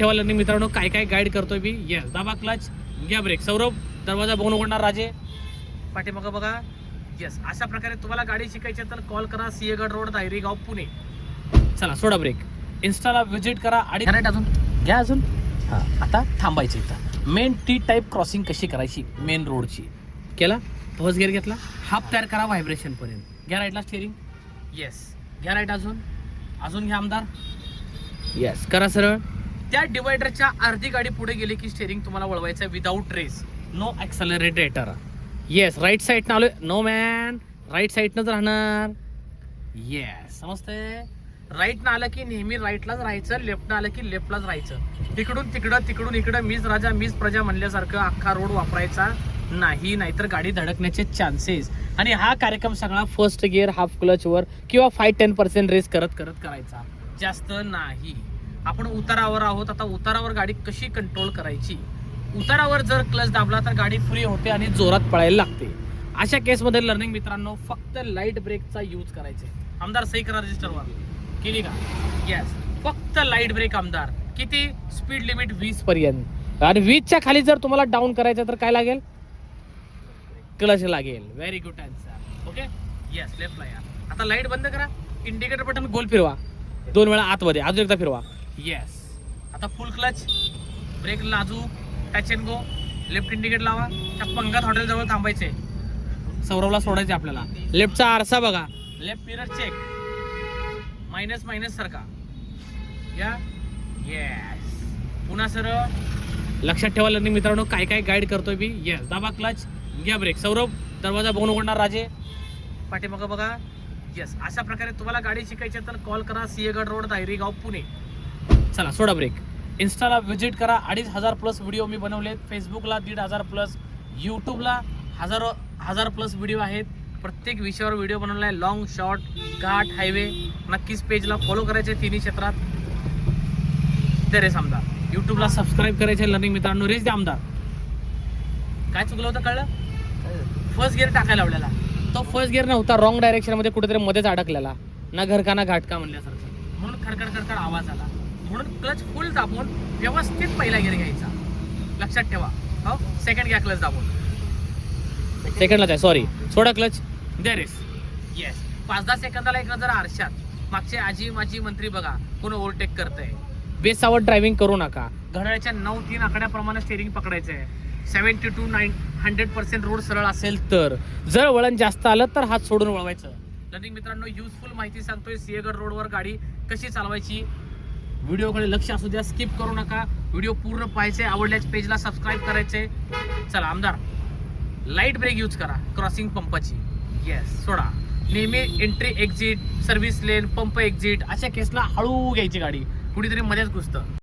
ठेवा लर्निंग मित्रांनो, काय काय गाईड करतोय मी. येस, दाबा क्लच, घ्या ब्रेक. सौरभ दरवाजा बघून उघडणार, राजे पाठीमागं बघा. येस, अशा प्रकारे तुम्हाला गाडी शिकायची तर कॉल करा, सिंहगड रोड, दायरीगाव, पुणे. चला सोडा ब्रेक. इन्स्टाला व्हिजिट करा आणि राईट अजून घ्या अजून. हां, आता थांबायचं इथं. मेन टी टाईप क्रॉसिंग कशी करायची मेन रोडची. केला, फर्स्ट गिअर घेतला, हाफ तयार करा व्हायब्रेशनपर्यंत. घ्या राईटला स्टेअरिंग. येस, घ्या राईट अजून अजून घ्या आमदार. येस, करा सरळ. त्या डिवायडरच्या अर्धी गाडी पुढे गेली की स्टेअरिंग तुम्हाला वळवायचं आहे without race, no accelerator. Yes, right साईडनं आलोय. नो मॅन, राईट साईडनंच राहणार. येस, समजतंय. राईटनं आलं की नेहमी राईटलाच राहायचं, लेफ्टनं आलं की लेफ्टलाच राहायचं. तिकडून तिकडं तिकडून इकडं मीच राजा मीच प्रजा म्हणल्यासारखं अख्खा रोड वापरायचा नाही, नाहीतर गाडी धडकण्याचे चान्सेस. आणि हा कार्यक्रम सगळा फर्स्ट गिअर, हाफ क्लचवर किंवा 5-10% रेस करत करत करायचा, जास्त नाही. आपण उतारावर आहोत. आता उतारावर गाडी कशी कंट्रोल करायची. उतारावर जर क्लच दाबला तर गाडी फ्री होते आणि जोरात पळायला लागते. अशा केसमध्ये लर्निंग मित्रांनो फक्त लाईट ब्रेकचा यूज करायचा. आमदार सही करा रजिस्टरवर. केली का. येस, फक्त लाईट ब्रेक आमदार. किती, स्पीड लिमिट 20 पर्यंत. आणि 20च्या खाली जर तुम्हाला डाऊन करायचं तर काय लागेल, क्लच लागेल. Very good answer. Okay, yes, लेफ्टला या. आता लाईट बंद करा, इंडिकेटर बटन गोल फिरवा 2 वेळा आतमध्ये, अजून एकदा फिरवा. येस, आता फुल क्लच, ब्रेक लाजू, touch and go, left indicator लावा. त्या पंगत हॉटेल जवळ थांबायचे, सौरवला सोडायचे आपल्याला. लेफ्टचा आरसा बघा, left mirror check, minus minus सारखा या. येस, पुन्हा सरळ. लक्षात ठेवा लर्निंग मित्रांनो, काय काय गाईड करतोय मी. येस, दाबा क्लच, घ्या ब्रेक. सौरभ दरवाजा बघून उघडणार, राजे पाठीमागं बघा. येस, अशा प्रकारे तुम्हाला गाडी शिकायची तर कॉल करा, सिंहगड रोड, दायरीगाव, पुणे. चला सोडा ब्रेक. इन्स्टाला व्हिजिट करा. 2500+ व्हिडिओ मी बनवलेत. फेसबुकला 1500+, यूट्यूबला हजार प्लस व्हिडिओ आहेत. प्रत्येक विषयावर व्हिडिओ बनवला आहे. लॉंग, शॉर्ट, घाट, हायवे. नक्कीच पेजला फॉलो करायचे तिन्ही क्षेत्रात. ते रेस आमदार. यूट्यूबला सबस्क्राईब करायचे लर्निंग मित्रांनो. रेस द्या आमदार. काय चुकलं होतं कळलं. फर्स्ट गिअर टाकायला लावलेला, तो फर्स्ट गिअर नव्हता, रॉंग डायरेक्शनमध्ये कुठेतरी मध्येच अडकलेला, ना घरका ना घाटका म्हणल्यासारखं. म्हणून खडखड खडखड आवाज आला. म्हणून क्लच फुल दाबून व्यवस्थित पहिला गिअर घ्यायचा. लक्षात ठेवा. हो, सेकंड घ्या क्लच दाबून. सेकंडलाच आहे, सॉरी. सोडा क्लच, द्या रेस. येस, 5-10 सेकंदाला एक नजर आरशात. मागचे आजी माजी मंत्री बघा कोण ओव्हरटेक करतंय. बेसावट ड्रायव्हिंग करू नका. घड्याळ्याच्या 9-3 आकड्याप्रमाणे स्टेअरिंग पकडायचं आहे. 70 to 100% रोड सरळ असेल तर. जर वळण जास्त आलं तर हात सोडून वळवायचं. लर्निंग मित्रांनो, युजफुल माहिती सांगतोय. सिंहगड रोडवर गाडी कशी चालवायची. व्हिडिओकडे लक्ष असू द्या, स्किप करू नका. व्हिडिओ पूर्ण पाहायचे. आवडल्याच पेजला सबस्क्राईब करायचे. चला आमदार, लाईट ब्रेक यूज करा क्रॉसिंग पंपाची. येस, सोडा. नेहमी एंट्री एक्झिट, सर्व्हिस लेन, पंप एक्झिट अशा केसला हळू घ्यायची गाडी. कुठेतरी मध्येच घुसतं.